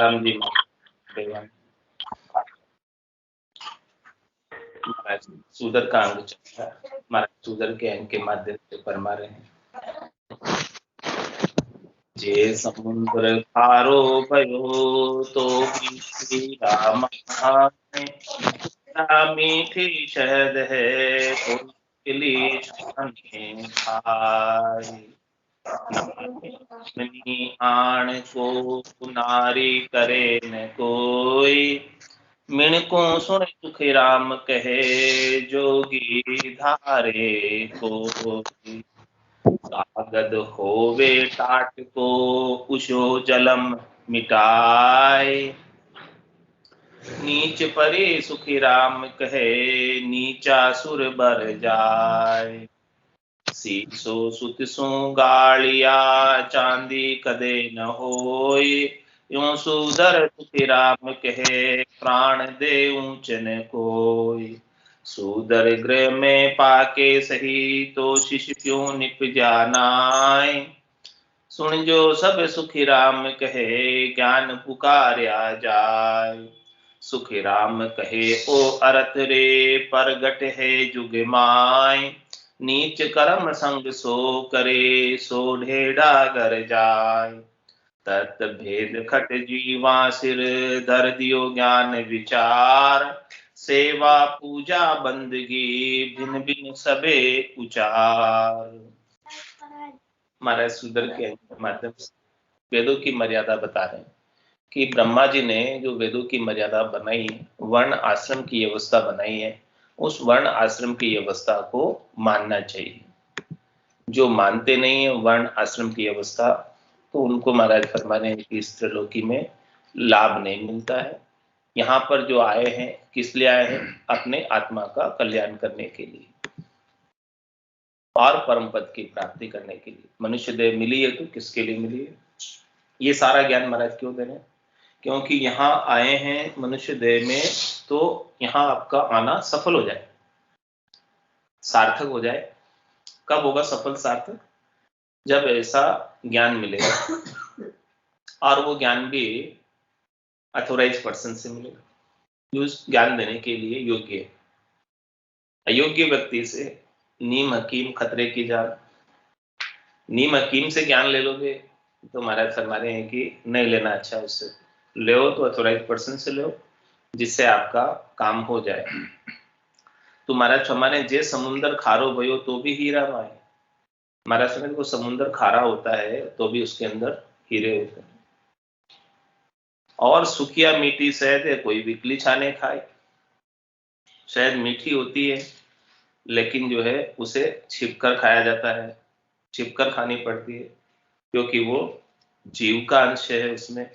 राम जी महाराज soother का अंग चल रहा है। महाराज सूदर के अंग के माध्यम से फरमा रहे हैं, जे समुद्र खारो भयो तो राम मीठी शहद है तो खाए आण को नारी करे न कोई मिण को सुन सुख राम कहे जोगी धारे को कागद होवे टाट को उशो जलम मिटाए नीच परे सुखी राम कहे नीचा सुर बर जाय सीसो सुत सो गालिया चांदी कदे न होय यूं सुधर सुखी राम कहे प्राण दे ऊंचन कोय सुदर गृह में पाके सही तो शिष्य क्यों निप जानाय सुन जो सब सुखी राम कहे ज्ञान पुकारया जाय सुखी राम कहे ओ अरत रे परगट है जुग माय नीच कर्म संग सो करे सो ढेड़ा कर जाय तत् भेद खट जीवा सिर धर दियो ज्ञान विचार सेवा पूजा बंदगी भिन्न भिन्न सबे उचार। महाराज सुंदर के माध्यम से वेदों की मर्यादा बता रहे हैं कि ब्रह्मा जी ने जो वेदों की मर्यादा बनाई, वर्ण आश्रम की व्यवस्था बनाई है, उस वर्ण आश्रम की व्यवस्था को मानना चाहिए। जो मानते नहीं है वर्ण आश्रम की व्यवस्था, तो उनको महाराज फरमाने हैं कि इस त्रिलोकी में लाभ नहीं मिलता है। यहाँ पर जो आए हैं किस लिए आए हैं? अपने आत्मा का कल्याण करने के लिए और परम पद की प्राप्ति करने के लिए। मनुष्य देह मिली है तो किसके लिए मिली है? ये सारा ज्ञान महाराज क्यों दे रहे हैं? क्योंकि यहाँ आए हैं मनुष्य देह में, तो यहाँ आपका आना सफल हो जाए, सार्थक हो जाए। कब होगा सफल सार्थक? जब ऐसा ज्ञान मिलेगा और वो ज्ञान भी अथोराइज पर्सन से मिलेगा जो उस ज्ञान देने के लिए योग्य है। अयोग्य व्यक्ति से नीम हकीम खतरे की जान। नीम हकीम से ज्ञान ले लोगे तो महाराज फरमा रहे हैं कि नहीं लेना अच्छा, उससे ले तो अथोराइज पर्सन से लो जिससे आपका काम हो जाए। तो महाराज फरमा रहे जे समुंदर खारो भयो तो भी हीरा माए। महाराज फरमा को समुंदर खारा होता है तो भी उसके अंदर हीरे होते हैं। और सुखिया मीठी शहद है कोई विकली छाने खाए। शहद मीठी होती है लेकिन जो है उसे छिपकर खाया जाता है, छिपकर खानी पड़ती है क्योंकि वो जीव का अंश है उसमें।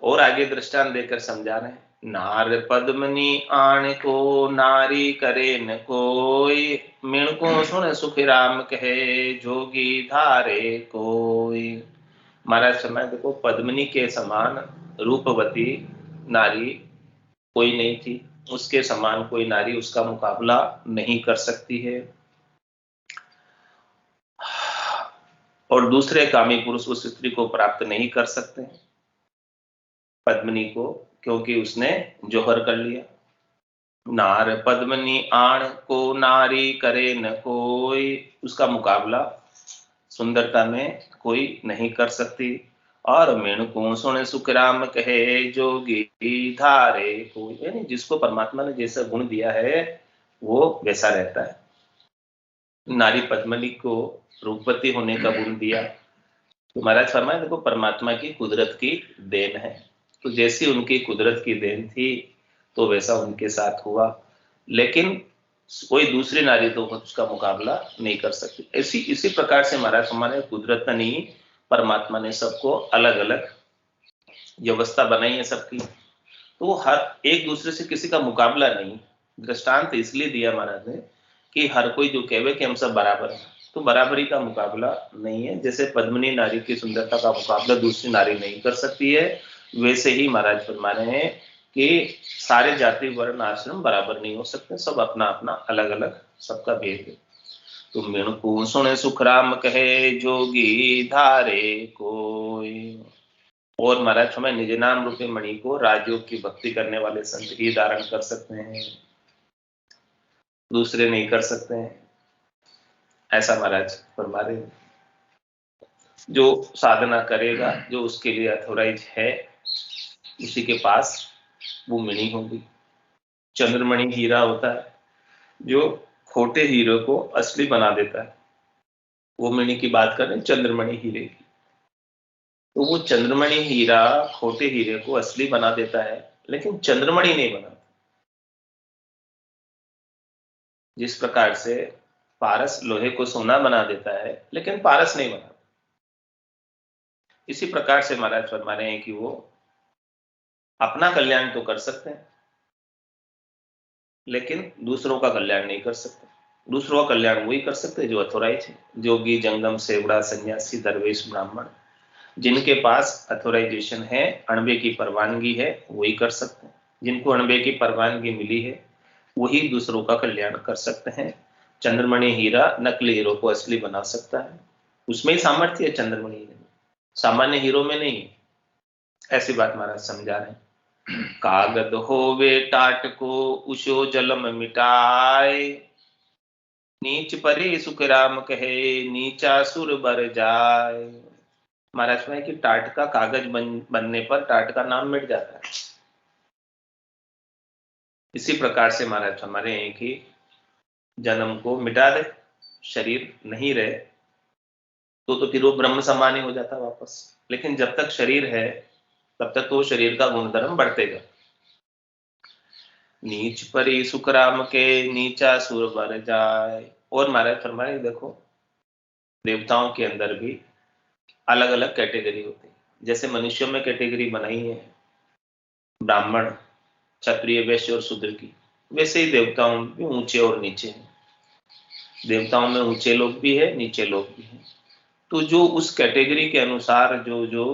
और आगे दृष्टांत देकर समझा रहे हैं, नार पद्मनी आण को नारी करे न कोई मिण को सुन सुख राम कहे जोगी धारे कोई। महाराज समय देखो, पद्मनी के समान रूपवती नारी कोई नहीं थी, उसके समान कोई नारी उसका मुकाबला नहीं कर सकती है। और दूसरे कामी पुरुष उस स्त्री को प्राप्त नहीं कर सकते पद्मनी को, क्योंकि उसने जोहर कर लिया। नार पद्मनी आण को नारी करे न कोई, उसका मुकाबला सुंदरता में कोई नहीं कर सकती। और मेणु को सुने सुख राम कहे जोगी धारे कोई, यानी जिसको परमात्मा ने जैसा गुण दिया है वो वैसा रहता है। नारी पद्मनी को रूपवती होने का गुण दिया तो महाराज फरमाए देखो परमात्मा की कुदरत की देन है, तो जैसी उनकी कुदरत की देन थी तो वैसा उनके साथ हुआ, लेकिन कोई दूसरी नारी तो उसका मुकाबला नहीं कर सकती। इसी प्रकार से महाराज हमारे कुदरत नहीं, परमात्मा ने सबको अलग अलग व्यवस्था बनाई है सबकी, तो हर एक दूसरे से किसी का मुकाबला नहीं। दृष्टांत इसलिए दिया महाराज ने कि हर कोई जो कहे कि हम सब बराबर हैं, तो बराबरी का मुकाबला नहीं है। जैसे पद्मनी नारी की सुंदरता का मुकाबला दूसरी नारी नहीं कर सकती है, वैसे ही महाराज फरमा रहे हैं कि सारे जाति वर्ण आश्रम बराबर नहीं हो सकते, सब अपना अपना अलग अलग सबका भेद है। तो मिणु को सुने सुख राम कहे जोगी धारे कोई। और महाराज हमें निज नाम रूपी मणि को राजयोग की भक्ति करने वाले संत ही धारण कर सकते हैं, दूसरे नहीं कर सकते हैं, ऐसा महाराज फरमा रहे हैं। जो साधना करेगा, जो उसके लिए अथोराइज है, उसी के पास वो मणि होगी। चंद्रमणि हीरा होता है जो खोटे हीरे को असली बना देता है। वो मणि की बात करें, चंद्रमणि हीरे की, तो वो चंद्रमणि हीरा खोटे हीरे को असली बना देता है, लेकिन चंद्रमणि नहीं बनाता। जिस प्रकार से पारस लोहे को सोना बना देता है, लेकिन पारस नहीं बनाता। इसी प्रकार से महाराज फरमा रहे हैं कि वो अपना कल्याण तो कर सकते हैं, लेकिन दूसरों का कल्याण नहीं कर सकते। दूसरों का कल्याण वही कर सकते जो अथोराइज है, जोगी, जंगम, सेवड़ा, सन्यासी, दरवेश, ब्राह्मण, जिनके पास अथोराइजेशन है, अणबे की परवानगी है, वही कर सकते हैं। जिनको अणबे की परवानगी मिली है वही दूसरों का कल्याण कर सकते हैं। चंद्रमणि हीरा नकली हीरो को असली बना सकता है, उसमें ही सामर्थ्य है चंद्रमणि हीरे में, सामान्य हीरो में नहीं है। ऐसी बात महाराज समझा रहे हैं। कागद होवे टाट को उशो जलम मिटाए, नीच परे सुख राम कहे, नीचा सुर बर जाए। महाराज में कि टाट का कागज बनने पर टाट का नाम मिट जाता है। इसी प्रकार से महाराज हमारे हैं कि जन्म को मिटा दे, शरीर नहीं रहे तो फिर वो ब्रह्म समान ही हो जाता वापस। लेकिन जब तक शरीर है तब तक तो शरीर का गुणधर्म बढ़तेगा। नीच परी सुख राम के, नीचा सुर बर जाए। और महाराज फरमाए देखो, देवताओं के अंदर भी अलग अलग कैटेगरी होती है। जैसे मनुष्यों में कैटेगरी बनाई है ब्राह्मण, क्षत्रिय, वैश्य और शूद्र की, वैसे ही देवताओं में भी ऊंचे और नीचे हैं। देवताओं में ऊंचे लोग भी है, नीचे लोग भी हैं। तो जो उस कैटेगरी के अनुसार जो जो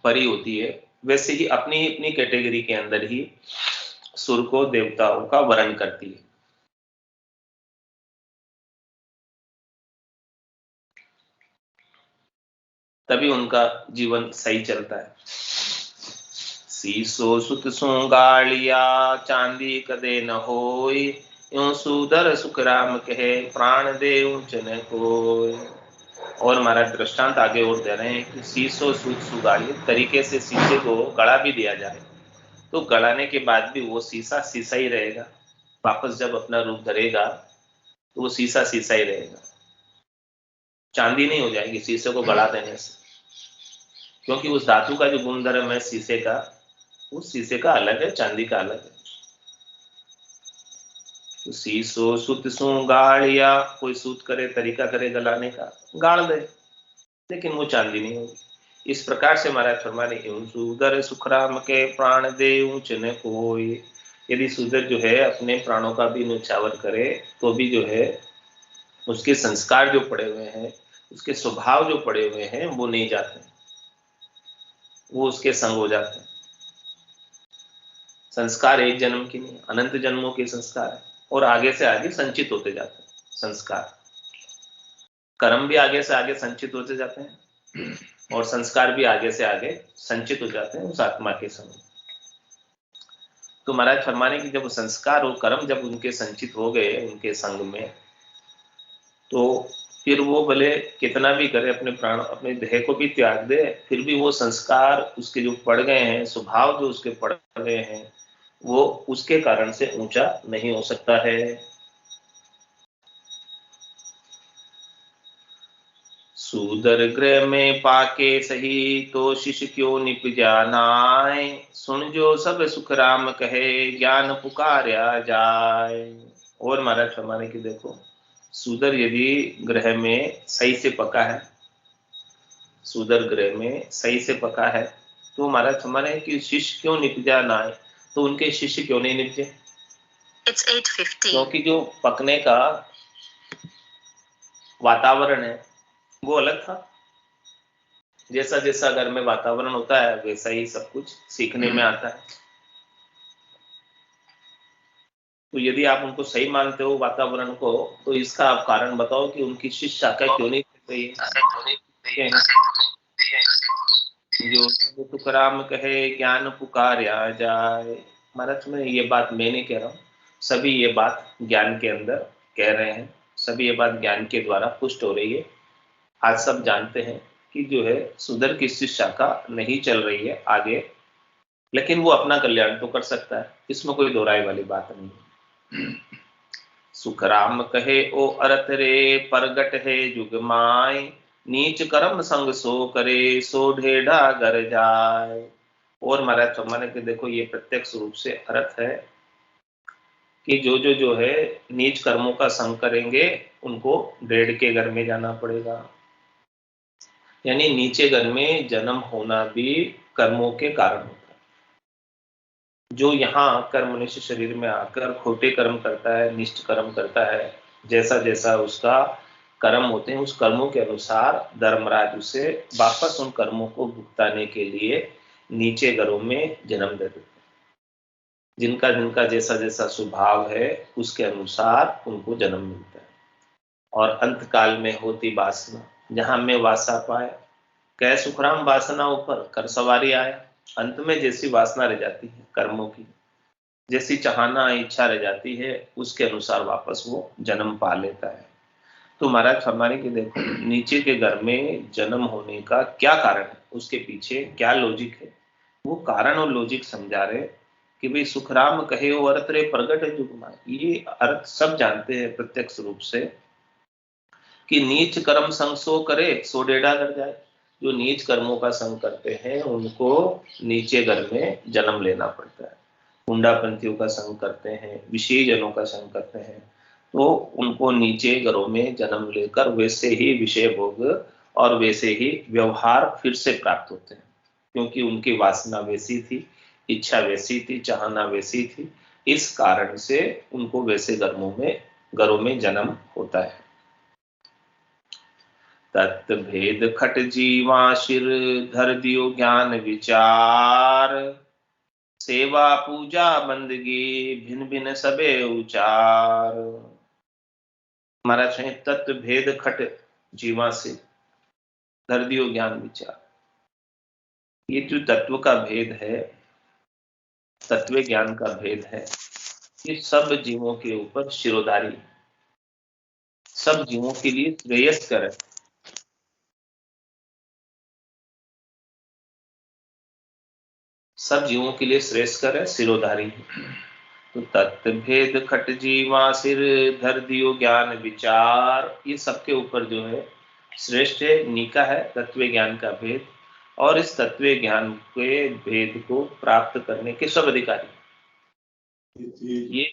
परी होती है, वैसे ही अपनी अपनी कैटेगरी के अंदर ही सुर को, देवताओं का वर्ण करती है। तभी उनका जीवन सही चलता है। सीसो सुत सुंगालिया, चांदी कदे न होय, यूं सुदर सुख राम कहे, प्राण दे ऊंचन कोय। और हमारा दृष्टांत आगे और दे रहे हैं कि सीसो सूत सुगाड़ी तरीके से शीशे को गड़ा भी दिया जाए तो गड़ाने के बाद भी वो शीशा शीशा ही रहेगा। वापस जब अपना रूप धरेगा तो वो शीशा शीशा ही रहेगा, चांदी नहीं हो जाएगी शीशे को गड़ा देने से। क्योंकि उस धातु का जो गुणधर्म है शीशे का, उस शीशे का अलग है, चांदी का अलग है। तो शीशो सुत सु गाड़िया, कोई सूत करे, तरीका करे गलाने का, गाड़ दे, लेकिन वो चांदी नहीं होगी। इस प्रकार से महाराज फरमा रहे सुदर सुखराम के, प्राण दे ऊंच न कोई। यदि सुदर जो है अपने प्राणों का भी न्यौछावर करे तो भी जो है उसके संस्कार जो पड़े हुए हैं, उसके स्वभाव जो पड़े हुए हैं वो नहीं जाते, वो उसके संग हो जाते हैं। संस्कार एक जन्म की नहीं, अनंत जन्मों के संस्कार है और आगे से आगे संचित होते जाते हैं। संस्कार, कर्म भी आगे से आगे संचित होते जाते हैं और संस्कार भी आगे से आगे संचित हो जाते हैं उस आत्मा के संग। तो महाराज फरमाने की जब संस्कार और कर्म जब उनके संचित हो गए उनके संग में, तो फिर वो भले कितना भी करे, अपने प्राण, अपने देह को भी त्याग दे, फिर भी वो संस्कार उसके जो पड़ गए हैं, स्वभाव जो उसके पड़ गए हैं, वो उसके कारण से ऊंचा नहीं हो सकता है। सूदर गृह में पाके सही, तो शिष्य क्यों निप जानाय, सुन जो सब सुख राम कहे, ज्ञान पुकारया जाए। और महाराज फरमाने की देखो, सूदर यदि ग्रह में सही से पका है, सूदर ग्रह में सही से पका है, तो महाराज फरमाने कि शिष्य क्यों निप जानाय, तो उनके शिष्य क्यों नहीं निपजे। It's 8:50। क्योंकि जो पकने का वातावरण है वो अलग था। जैसा जैसा घर में वातावरण होता है वैसा ही सब कुछ सीखने में आता है। तो यदि आप उनको सही मानते हो वातावरण को, तो इसका आप कारण बताओ कि उनकी शिष्य शाखा क्यों नहीं सही है। जो तुकाराम कहे ज्ञान पुकार्या जाए। महाराज में ये बात मैं नहीं कह रहा हूँ, सभी ये बात ज्ञान के अंदर कह रहे हैं, सभी ये बात ज्ञान के द्वारा पुष्ट हो रही है। आज सब जानते हैं कि जो है सुधर की शिक्षा का नहीं चल रही है आगे, लेकिन वो अपना कल्याण तो कर सकता है, इसमें कोई दोहराई वाली बात नहीं है। सुखराम कहे ओ अरथ रे परगट है जुग माय, नीच कर्म संग सो करे सो ढेढ़ा घर जाए। और महाराज फरमाने के देखो ये प्रत्यक्ष रूप से अर्थ है कि जो है नीच कर्मों का संग करेंगे उनको ढेढ़ के घर में जाना पड़ेगा। यानी नीचे घर में जन्म होना भी कर्मों के कारण होता है। जो यहाँ कर्म मनुष्य शरीर में आकर खोटे कर्म करता है, निष्ठ कर्म करता है, जैसा जैसा उसका कर्म होते हैं उस कर्मों के अनुसार धर्मराज उसे वापस उन कर्मों को भुगताने के लिए नीचे घरों में जन्म दे देते हैं। जिनका जिनका जैसा जैसा स्वभाव है उसके अनुसार उनको जन्म मिलता है। और अंत काल में होती वासना, जहां में वासा पाया, कह सुखराम वासना ऊपर कर सवारी आया। अंत में जैसी वासना रह जाती है कर्मों की, जैसी चाहना इच्छा रह जाती है, उसके अनुसार वापस वो जन्म पा लेता है। तो महाराज फरमाने की देखो नीचे के घर में जन्म होने का क्या कारण है, उसके पीछे क्या लॉजिक है, वो कारण और लॉजिक समझा रहे कि भाई सुखराम कहे वो अर्थ रे प्रगट है जुग माय। ये अर्थ सब जानते हैं प्रत्यक्ष रूप से कि नीच कर्म संग सो करे सो डेढ़ा कर जाए। जो नीच कर्मों का संग करते हैं उनको नीचे घर में जन्म लेना पड़ता है। हुंडापंथियों का संग करते हैं, विषय जनों का संग करते हैं, तो उनको नीचे घरों में जन्म लेकर वैसे ही विषय भोग और वैसे ही व्यवहार फिर से प्राप्त होते हैं, क्योंकि उनकी वासना वैसी थी, इच्छा वैसी थी, चाहना वैसी थी। इस कारण से उनको वैसे घरों में जन्म होता है। तत् भेद खट जीवा शिर धर दियो ज्ञान विचार, सेवा पूजा बंदगी भिन्न भिन्न सबे उचार। महाराज है तत्व भेद खट जीवा से धर दियो ज्ञान विचार। ये जो तत्व का भेद है, तत्व ज्ञान का भेद है, ये सब जीवों के ऊपर शिरोधारी, सब जीवों के लिए श्रेयस्कर है। सब जीवों के लिए श्रेयस्कर है, सिरोधारी है। तो तत्व भेद खट जीवा सिर धर दियो ज्ञान विचार, ये सबके ऊपर जो है श्रेष्ठ है, नीका है तत्व ज्ञान का भेद। और इस तत्व ज्ञान के भेद को प्राप्त करने के सब अधिकारी, ये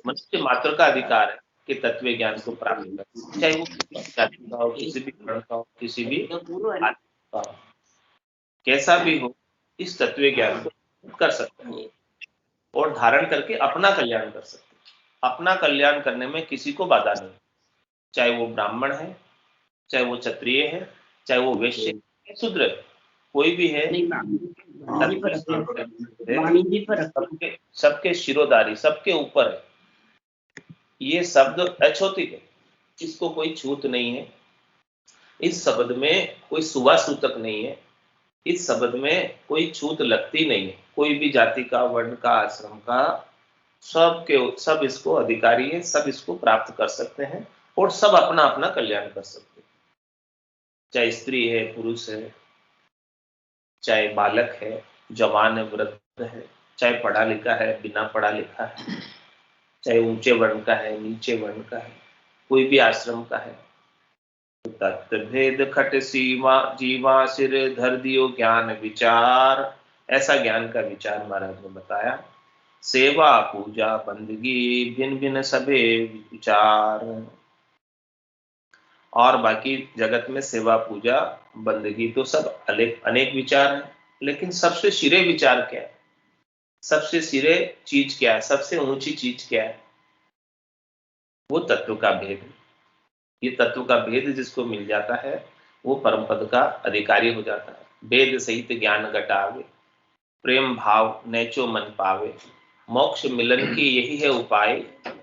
मनुष्य मात्र का अधिकार है कि तत्व ज्ञान को प्राप्त करें, चाहे वो किसी भी जाति का हो, किसी भी वर्ण का हो, किसी भी आदमी का हो, कैसा भी हो, इस तत्व ज्ञान को कर सकते हैं और धारण करके अपना कल्याण कर सकते हैं। अपना कल्याण करने में किसी को बाधा नहीं, चाहे वो ब्राह्मण है, चाहे वो क्षत्रिय है, चाहे वो वैश्य है, शूद्र है, कोई भी है, सबके शिरोधारी, सबके ऊपर है। ये शब्द अछूतिक है, इसको कोई छूत नहीं है। इस शब्द में कोई सुवा सूतक नहीं है, इस शब्द में कोई छूत लगती नहीं है। कोई भी जाति का, वर्ण का, आश्रम का, सब इसको अधिकारी है, सब इसको प्राप्त कर सकते हैं और सब अपना अपना कल्याण कर सकते हैं। चाहे स्त्री है, पुरुष है, चाहे बालक है, जवान है, वृद्ध है, चाहे पढ़ा लिखा है, बिना पढ़ा लिखा है, चाहे ऊंचे वर्ण का है, नीचे वर्ण का है, कोई भी आश्रम का है। तत्व भेद खट सीमा जीवा सिर धर दियो ज्ञान विचार, ऐसा ज्ञान का विचार महाराज ने बताया। सेवा पूजा बंदगी भिन्न भिन्न सबे विचार। और बाकी जगत में सेवा पूजा बंदगी तो सब अनेक विचार है, लेकिन सबसे सिरे विचार क्या है, सबसे सिरे चीज क्या है, सबसे ऊंची चीज क्या है, वो तत्व का भेद है। ये तत्व का भेद जिसको मिल जाता है वो परम पद का अधिकारी हो जाता है। वेद सहित ज्ञान घटावे, प्रेम भाव नेचो मन पावे, मोक्ष मिलन की यही है उपाय,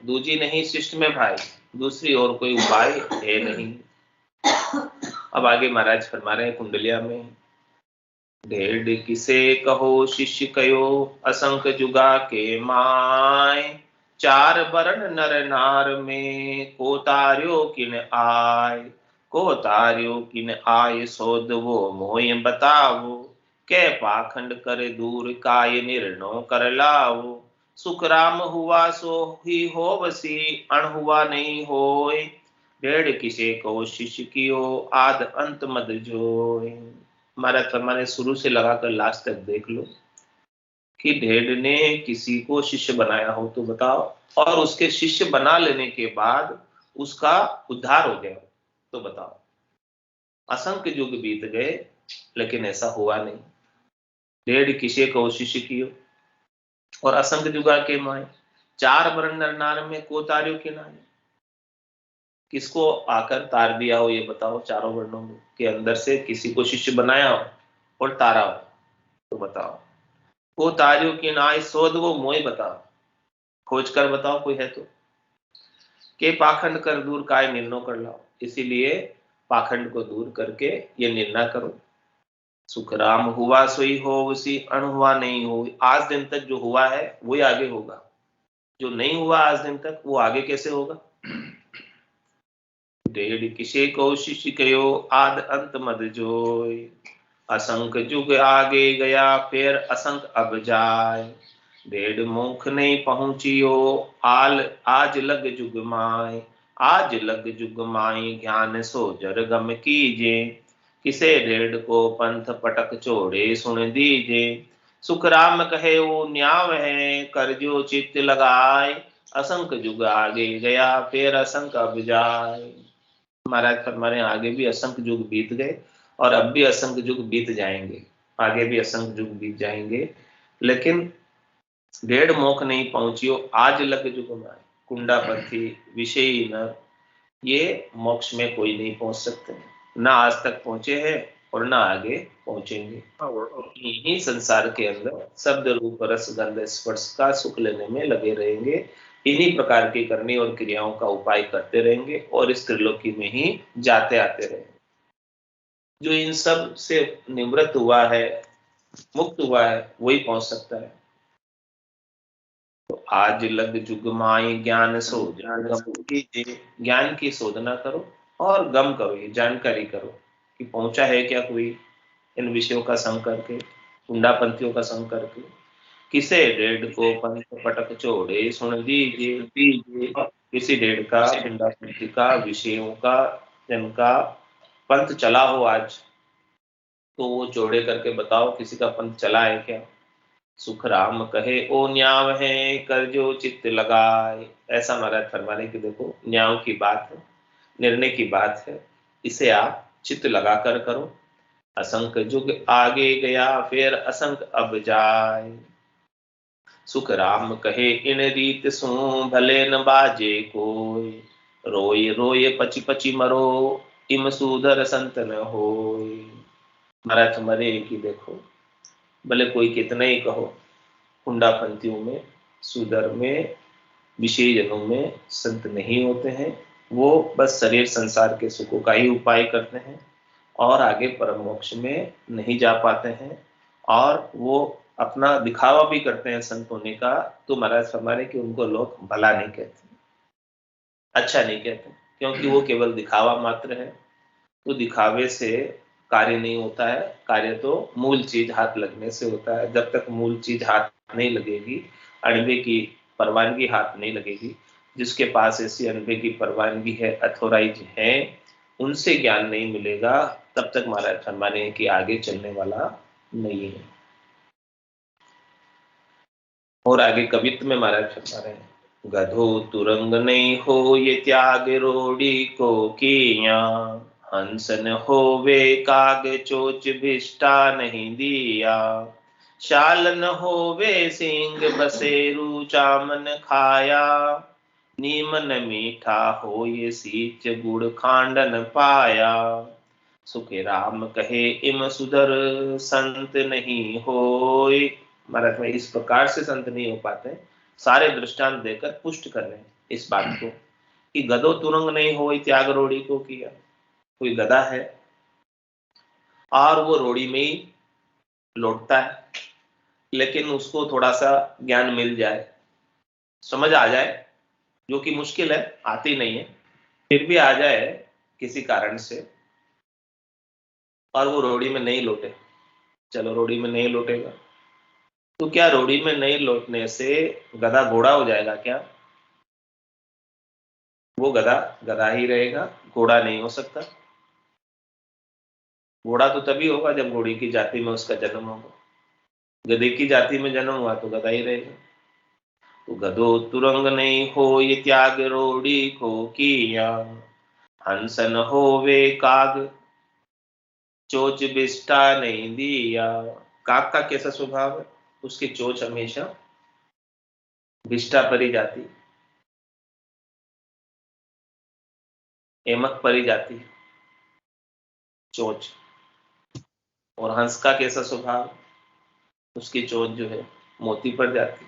दूजी नहीं शिष्ट में भाई, दूसरी और कोई उपाय है नहीं। अब आगे महाराज फरमा रहे हैं कुंडलिया में ढेड किसे कहो शिष्य कयो, असंख्य जुगा के माय। चार वर्ण नर नार में, को तार्यो किन आय। को तार्यो किन आय, सोद वो मोय बतावो। कै पाखंड कर दूर, काय निर्णय कर लावो। सुख राम हुआ सो ही होवसी, अण हुआ नहीं होय। ढेड किसे कहो शिष्य कियो, आद अंत मद जोय। हमारा मैंने शुरू से लगाकर लास्ट तक देख लो कि ढेड ने किसी को शिष्य बनाया हो तो बताओ, और उसके शिष्य बना लेने के बाद उसका उद्धार हो गया तो बताओ। असंख्य युग बीत गए लेकिन ऐसा हुआ नहीं। ढेड किसे को शिष्य कियो और असंख्य जुगा के माए। चार वर्ण नर नार में को तार्यो के नाय। किसको आकर तार दिया हो ये बताओ, चारों वर्णों के अंदर से किसी को शिष्य बनाया हो और तारा हो तो बताओ। वो तारियों की नाय, शोध वो मोय बताओ, खोज कर बताओ कोई है तो। के पाखंड कर दूर, काय निर्णय कर लाओ। इसीलिए पाखंड को दूर करके ये निर्णय करो। सुख राम हुआ सोई हो उसी, अण हुआ नहीं हो। आज दिन तक जो हुआ है वही आगे होगा, जो नहीं हुआ आज दिन तक वो आगे कैसे होगा। ढेड किसे को शिष्य कयो, आद अंत मद जोय। असंख्य जुग आगे गया, फिर असंख्य अब जाय। ढेड मुख नहीं पहुंचियो, आल आज लग जुग माय। आज लग जुग माय, ज्ञान सो जर गम कीजे। किसे ढेड को पंथ पटक छोड़े सुन दीजे। सुख राम कहे वो न्याव है, कर जो चित्त लगाए। असंख्य जुग आगे गया, फिर असंख्य अब जाय। महाराज फरमाने आगे भी असंख्य युग बीत गए और अब भी असंख्य युग बीत जाएंगे, आगे भी असंख्य युग बीत जाएंगे, लेकिन डेढ़ मोख नहीं पहुंचियो, आज लग जुग माए। कुंडापंथी विषयी न, ये मोक्ष में कोई नहीं पहुंच सकते, ना आज तक पहुंचे हैं और ना आगे पहुंचेंगे। यही संसार के अंदर शब्द रूप रस गंध स्पर्श का सुख लेने में लगे रहेंगे, इन्हीं प्रकार की करनी और क्रियाओं का उपाय करते रहेंगे और इस त्रिलोकी में ही जाते आते रहेंगे। जो इन सब से निवृत्त हुआ है, मुक्त हुआ है, वही पहुंच सकता है। तो आज लग जुग माई, ज्ञान सो ज्ञान की शोधना करो और गम करो, ये जानकारी करो कि पहुंचा है क्या कोई इन विषयों का संग करके, कुंडापंथियों का संग करके। किसे डेढ़ को पंथ पटक छोड़े सुन दीजिए। किसी डेढ़ का, कुंडापंथी का, विषयों का, जिनका पंथ चला हो आज, तो वो जोड़े करके बताओ किसी का पंथ चला है क्या। सुख राम कहे ओ न्याव है, कर जो चित्त लगाए। ऐसा महाराज फरमाने की देखो न्याव की बात है, निर्णय की बात है, इसे आप चित्त लगाकर करो। असंख्य युग आगे गया, फिर असंख्य अब जाए। सुख राम कहे इन रीत सु, भले न बाजे कोई। रोय रोय पची पची मरो, इम सुधर संत न होय। महाराज मरे की देखो, भले कोई कितना ही कहो, कुंडापंथियों में, सुधर में, विषय जनों में संत नहीं होते हैं। वो बस शरीर संसार के सुखों का ही उपाय करते हैं और आगे परम मोक्ष में नहीं जा पाते हैं, और वो अपना दिखावा भी करते हैं संत होने का। तो महाराज फरमाने कि उनको लोग भला नहीं कहते, अच्छा नहीं कहते, क्योंकि वो केवल दिखावा मात्र है। तो दिखावे से कार्य नहीं होता है, कार्य तो मूल चीज हाथ लगने से होता है। जब तक मूल चीज हाथ नहीं लगेगी, अणबे की परवानगी हाथ नहीं लगेगी, जिसके पास ऐसी अणबे की परवानगी है, अथोराइज है, उनसे ज्ञान नहीं मिलेगा, तब तक महाराज फरमाने कि आगे चलने वाला नहीं है। और आगे कवित्व में महाराज फरमा रहे हैं, गधो तुरंग नहीं हो ये त्याग रोड़ी को किया। हंस न होवे काग चोच भिष्टा नहीं दिया। शाल न होवे सिंह बसेरू चामन खाया। नीमन मीठा हो ये सीच गुड़ खांडन पाया। सुखे राम कहे इम सुधर संत नहीं होय। महाराज में इस प्रकार से संत नहीं हो पाते, सारे दृष्टांत देकर पुष्ट कर रहे हैं इस बात को कि गधो तुरंग नहीं हो त्याग रोड़ी को किया। कोई गधा है और वो रोड़ी में ही लौटता है, लेकिन उसको थोड़ा सा ज्ञान मिल जाए, समझ आ जाए, जो कि मुश्किल है, आती नहीं है, फिर भी आ जाए किसी कारण से, और वो रोड़ी में नहीं लौटे, चलो रोड़ी में नहीं लौटेगा, तो क्या रोड़ी में नहीं लौटने से गधा घोड़ा हो जाएगा क्या? वो गधा गधा ही रहेगा, घोड़ा नहीं हो सकता। घोड़ा तो तभी होगा जब घोड़ी की जाति में उसका जन्म होगा, गधे की जाति में जन्म हुआ तो गधा ही रहेगा। तो गधो तुरंग नहीं हो ये त्याग रोड़ी को किया, हंसन होवे काग चोच बिष्टा नहीं दिया। काग का कैसा स्वभाव है? उसकी चोच हमेशा बिष्टा परी जाती, एमक परी जाती है चोच। और हंस का कैसा स्वभाव? उसकी चोच जो है मोती पर जाती।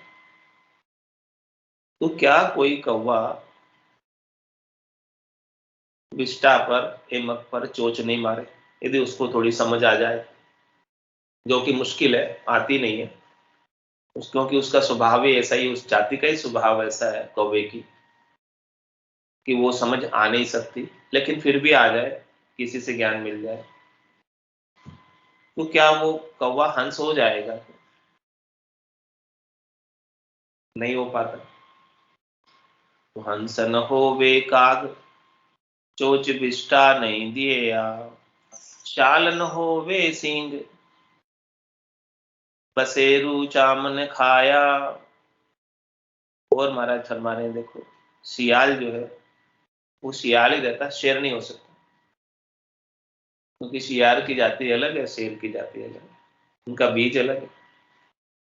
तो क्या कोई कौवा विष्टा पर एमक पर चोच नहीं मारे, यदि उसको थोड़ी समझ आ जाए, जो कि मुश्किल है, आती नहीं है क्योंकि उसका स्वभाव ही ऐसा ही, उस जाति का ही स्वभाव ऐसा है कौवे की, कि वो समझ आ नहीं सकती, लेकिन फिर भी आ जाए, किसी से ज्ञान मिल जाए, तो क्या वो कौवा हंस हो जाएगा? नहीं हो पाता। तो हंस न होवे काग चोच बिष्टा नहीं दिया, शाल न होवे सींग बसेरू चामन खाया। और महाराज फरमा रहे हैं, देखो सियाल जो है वो सियाल ही रहता, शेर नहीं हो सकता, क्योंकि सियार की जाति अलग है, शेर की जाति अलग है, उनका बीज अलग है।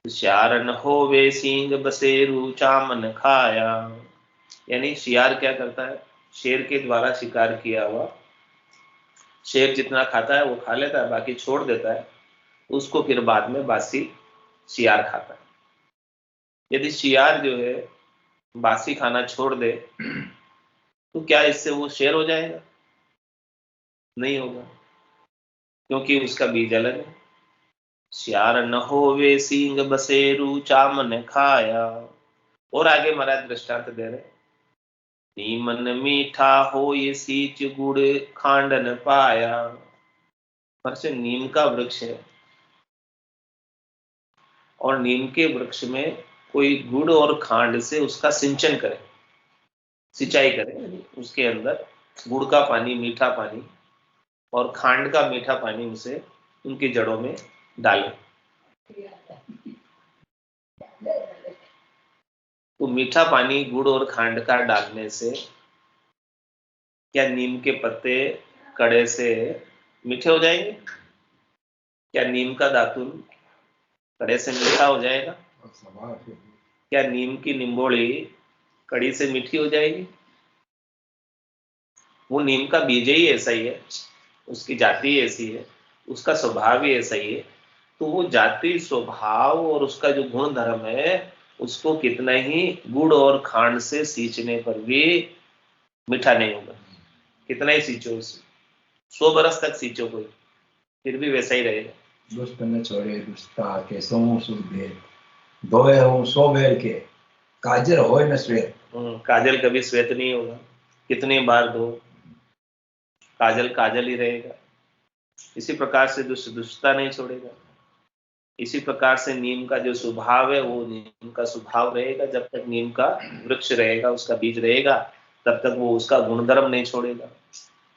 तो सियार न होवे सींग बसेरू चामन खाया, यानी सियार क्या करता है, शेर के द्वारा शिकार किया हुआ, शेर जितना खाता है वो खा लेता है, बाकी छोड़ देता है, उसको फिर बाद में बासी सियार खाता है। यदि सियार जो है बासी खाना छोड़ दे, तो क्या इससे वो शेर हो जाएगा? नहीं होगा, क्योंकि उसका बीज अलग है। सियार न होवे सींग बसेरू चामन खाया। और आगे महाराज दृष्टांत दे रहे, नीमन मीठा हो ये सीच गुड़ खांडन पाया। पर से नीम का वृक्ष है, और नीम के वृक्ष में कोई गुड़ और खांड से उसका सिंचन करे, सिंचाई करे, यानी उसके अंदर गुड़ का पानी, मीठा पानी और खांड का मीठा पानी उसे उनकी जड़ों में डाले। तो मीठा पानी गुड़ और खांड का डालने से क्या नीम के पत्ते कड़े से मीठे हो जाएंगे? क्या नीम का दातुन कड़े से मीठा हो जाएगा? क्या नीम की निम्बोड़ी कड़ी से मीठी हो जाएगी? वो नीम का बीज ही ऐसा ही है, उसकी जाति ऐसी है, उसका स्वभाव ही ऐसा ही है। तो वो जाति स्वभाव और उसका जो गुण धर्म है, उसको कितना ही गुड़ और खांड से सींचने पर भी मीठा नहीं होगा। कितना ही सींचो उसे, 100 बरस तक सींचो कोई, फिर भी वैसा ही रहेगा। दुष्ट न छोड़े दुष्टा के सोमो सुधे धोए हूँ सो बेर के काजल होए न श्वेत। काजल कभी श्वेत नहीं होगा, कितनी बार धो काजल काजल ही रहेगा। इसी प्रकार से दुष्ट दुष्टता नहीं छोड़ेगा। इसी प्रकार से नीम का जो स्वभाव है वो नीम का स्वभाव रहेगा, जब तक नीम का वृक्ष रहेगा, उसका बीज रहेगा, तब तक वो उसका गुणधर्म नहीं छोड़ेगा।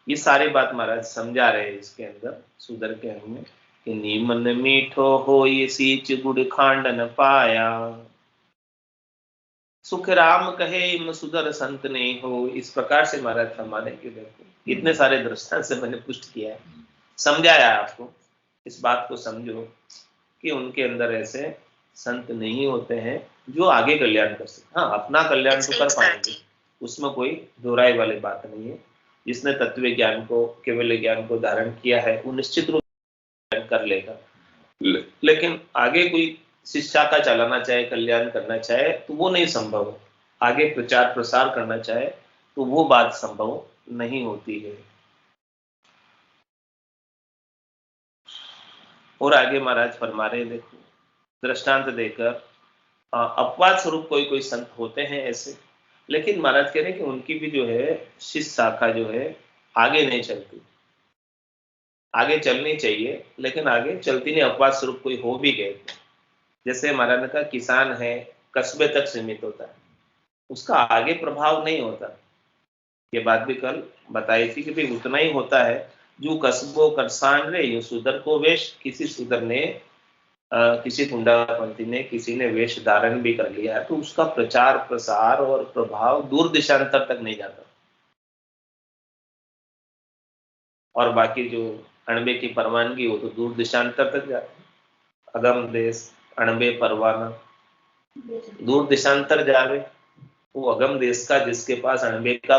ये सारी बात महाराज समझा रहे हैं इसके अंदर सुंदर के अंग में, कि नीमन मीठो हो ये सीच गुड़ खांड न पाया, सुख राम कहे इम सुधर संत नहीं हो। इस प्रकार से महाराज फरमाने के, देखो इतने सारे दृष्टांत से मैंने पुष्ट किया है, समझाया आपको। इस बात को समझो कि उनके अंदर ऐसे संत नहीं होते हैं जो आगे कल्याण कर सकते। हाँ, अपना कल्याण तो कर पाएंगे, उसमें कोई दोहराई वाली बात नहीं है। जिसने तत्व ज्ञान को, केवल ज्ञान को धारण किया है, वो निश्चित रूप से कर लेगा। लेकिन आगे कोई शिक्षा का चलाना चाहे, कल्याण करना चाहे, तो वो नहीं संभव है। आगे प्रचार प्रसार करना चाहे तो वो बात संभव नहीं होती है। और आगे महाराज फरमा रहे, देखो दृष्टांत देकर, अपवाद स्वरूप कोई कोई संत होते हैं ऐसे, लेकिन महाराज कह रहे हैं कि उनकी भी जो है शिष्य शाखा जो है आगे नहीं चलती। आगे चलनी चाहिए लेकिन आगे चलती नहीं, अपवाद स्वरूप कोई हो भी गए। जैसे महाराज ने कहा किसान है, कस्बे तक सीमित होता है, उसका आगे प्रभाव नहीं होता। ये बात भी कल बताई थी कि भाई उतना ही होता है जो कस्बों करसान रे यू सुधर को वेश। किसी सुधर ने किसी हुंडापंथी ने किसी ने वेश धारण भी कर लिया है तो उसका प्रचार प्रसार और प्रभाव दूर देशांतर तक नहीं जाता। और बाकी जो अणबे की परवानगी वो तो दूर देशांतर तक जाती है। अगम देश अणबे परवाना, दूर देशांतर जावे। वो अगम देश का जिसके पास अणबे का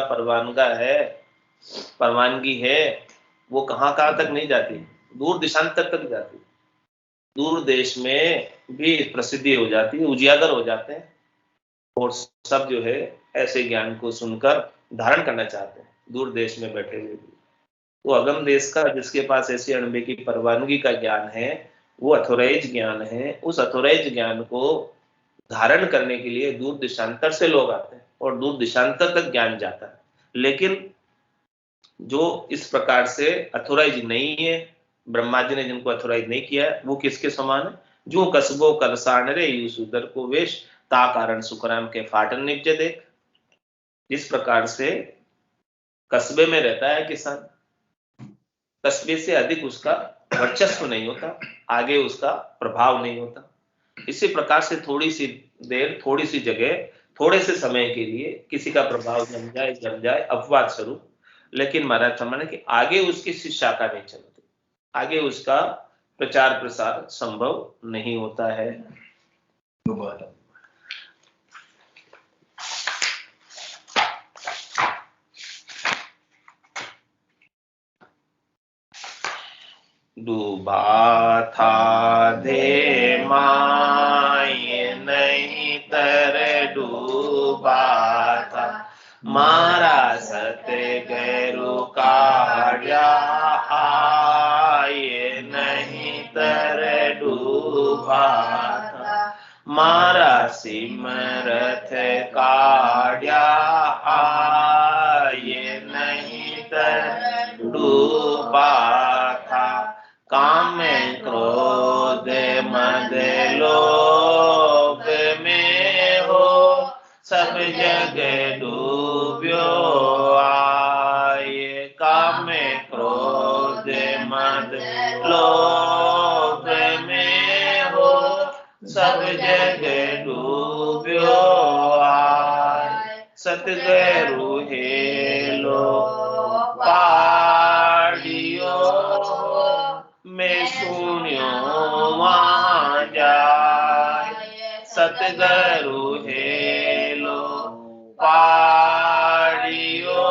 परवानगी है, वो कहाँ तक नहीं जाती, दूर देशांतर तक जाती। दूर देश में भी प्रसिद्धि हो जाती है, उजियागर हो जाते हैं और सब जो है ऐसे ज्ञान को सुनकर धारण करना चाहते हैं दूर देश में बैठे हुए भी। तो अगम देश का जिसके पास ऐसी अणबे की परवानगी का ज्ञान है, वो अथोराइज ज्ञान है, उस अथोराइज ज्ञान को धारण करने के लिए दूर देशांतर से लोग आते हैं और दूर देशांतर तक ज्ञान जाता है। लेकिन जो इस प्रकार से अथोराइज नहीं है, ब्रह्मा जी ने जिनको अथोराइज नहीं किया है, वो किसके समान है? जो कस्बो करसान रे यू सुधर को वेश, ता कारण सुखराम के फाटन निपजे देख। जिस प्रकार से कस्बे में रहता है किसान, कस्बे से अधिक उसका वर्चस्व नहीं होता, आगे उसका प्रभाव नहीं होता। इसी प्रकार से थोड़ी सी देर, थोड़ी सी जगह, थोड़े से समय के लिए किसी का प्रभाव जम जाए अपवाद स्वरूप, लेकिन महाराज समझने कि आगे उसकी शिष्य शाखा नहीं चलती, आगे उसका प्रचार प्रसार संभव नहीं होता है। डूबा था दे माए नहीं तर डूबा था, मारा सतगुरु काढ़ा आए नहीं तर डूबा था, मारा सिमरथ काढ़ा आए नहीं तर डूबा था। काम क्रोध मद लोभ में हो, सब जग डूब्यो आए। काम क्रोध मद लोभ में हो, सब जग डूब्यो आए। सतगुरु हेलो पाड़ियो, मैं सुनियो वहाँ जाए। सतगुरु हेलो पाड़ियो,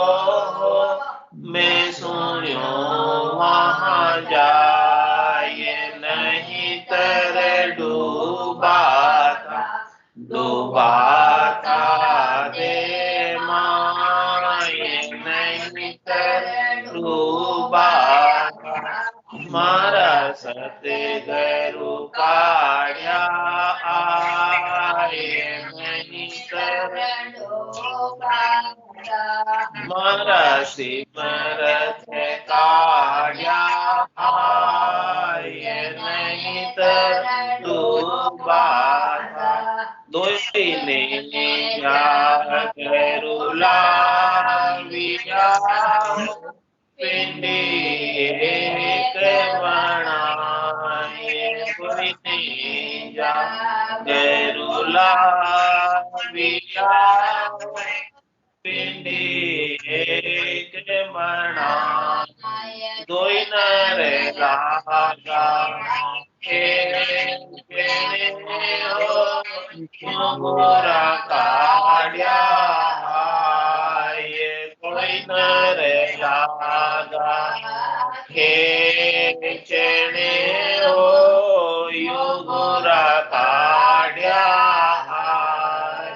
मैं सुनियो वहाँ जाए। नहीं तर डूबा था दे माए, नहीं तर डूबा था, मारा सतगुरु काढ़ा आए नहीं तर डूबा था, मारा सिमरथ काढ़ा आए नहीं तर डूबा था। दोई ने गरुला विया, पिंडी एक बनाए। कोई नहीं जा गरुला विया, पिंडी एक बनाए। दोई नर लागा मोरा काढ़ा आए। कोई नर लागा खेचने हो, योगुरा काढ़ा आए।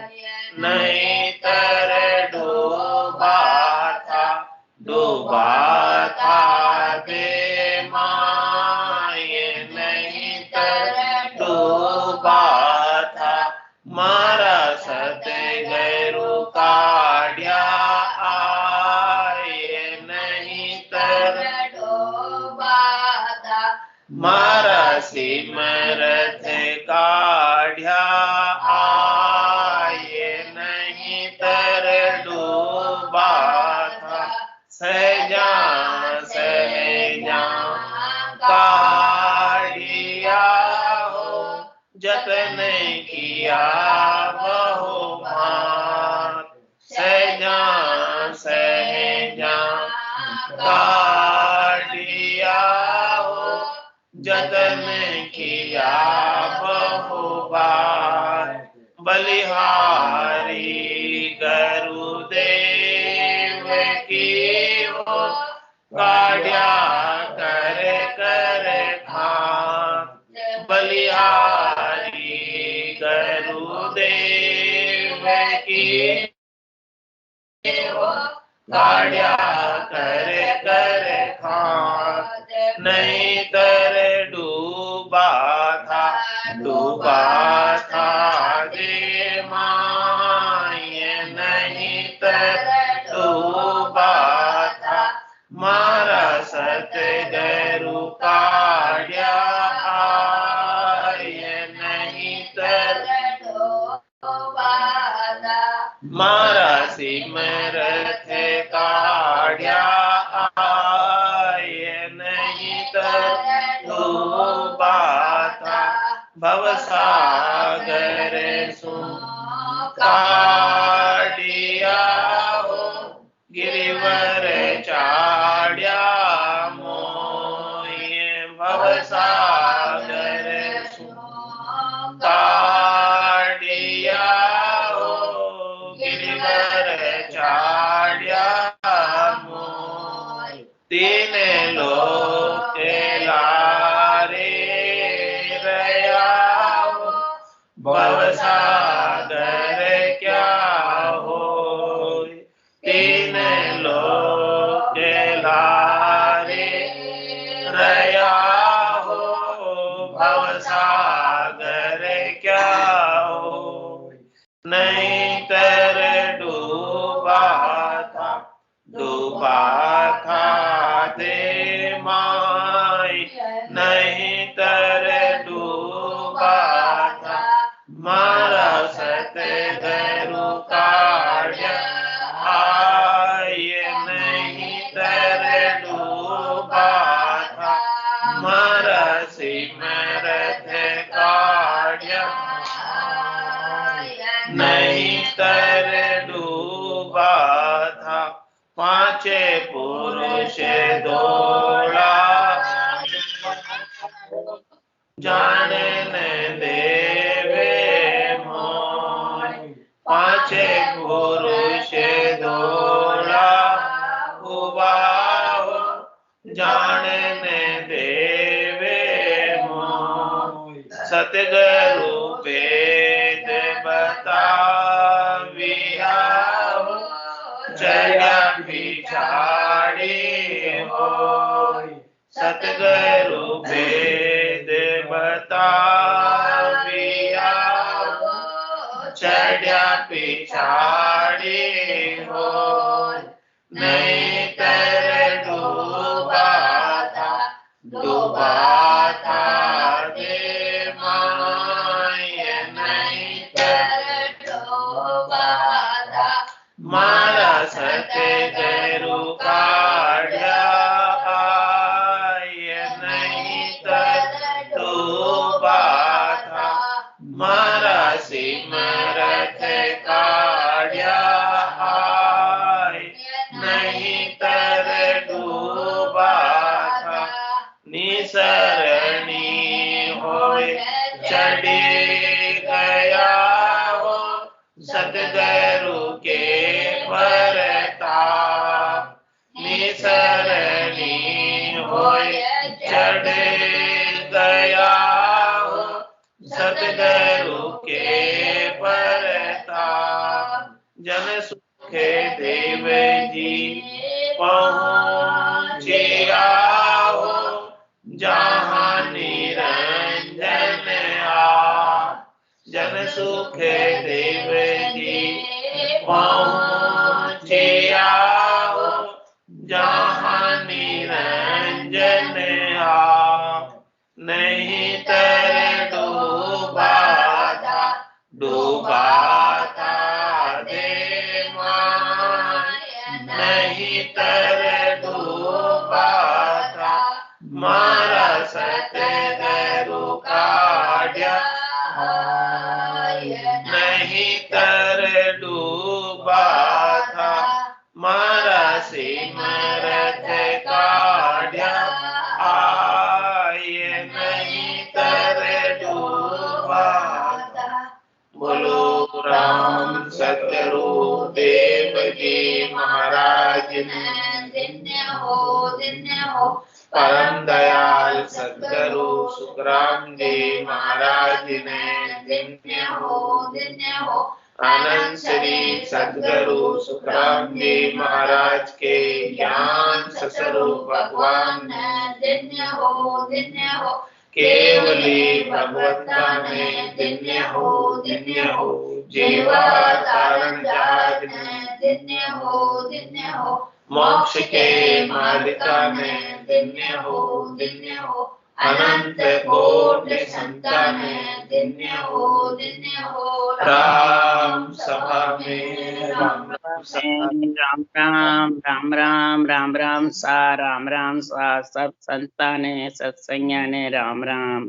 नहीं तर डूबा था दे माए, नहीं मारा सिमरत काढ़्या आये नहीं तर डूबा था सहजा सहजा काढ़िया हो जतन किया बहुमात सहजा सहजा काढ़िया हो जतन किया बहुबार बलिहारी गुरुदेव की हो काढ़्या कर कर खान बलिहारी गुरुदेव की काढ़्या कर कर खान नहीं तर डूबा था दे माय नहीं तर डूबा था मारा सतगुरु काढ़्या आय नहीं तर डूबा था मारा सिमरत काढ़्या आय नहीं तर डूबा था भवसागर सु काढ़िया हो गिरिवर चाढ़्या मोय भवसागर सु काढ़िया हो गिरिवर चाढ़्या मोय तीन लोक लारे रया हो भवसागर क्या हो तीन लोक लारे रया हो भवसागर क्या हो नहीं तर डूबा था दे माय नहीं तर डूबा था मारा सतगुरु काढ़्या आय नहीं तर डूबा था मारा सिमरत काढ़्या नहीं तर डूबा था पांचे पुरुष दौड़ा जानने देवे मोय पांचे पुरुष दौड़ा हुआ हो जानने देवे मोय सतगुरु वेद बताविया हो चढ़्या पिछाड़ी हो सतगुरु वेद बताविया हो चढ़्या पिछाड़ी हो नहीं तर डूबा था दे माय नहीं तर डूबा था मारा सतगुरु काढ़्या आय नहीं तर डूबा था मारा सिमरत काढ़्या आय नहीं तर डूबा था निसरणी होए चढ़ी गया हो सतगुरु के परताप निसरणी होए चढ़ गया हो सतगुरु के परताप जन सुखे देव जी पहुँचिया हो जहाँ निरंजन आप जन सुखे देव जी पहुँचिया हो जहाँ निरंजन आप नहीं तर डूबा था दे माया, नहीं तर डूबा था मारा सतगुरु काढ़्या, नहीं तर डूबा था मारा सिमरत काढ़्या, आय नहीं तर डूबा था। बोलो राम सतगुरु देव जी महाराज ने धन्य हो परम दयाल सतगुरु सुखराम जी महाराज ने धन्य हो आनंद श्री सतगुरु सुखराम जी महाराज के ज्ञान स्वरूप भगवान ने धन्य हो केवली भगवत्ता ने धन्य हो जीवा तारण जहाज ने धन्य हो मोक्ष के मालिका ने धन्य हो अनंत कोटि संतान ने धन्य हो राम सभा में राम राम सा राम सा सब संताने सत्संज्ञाने राम राम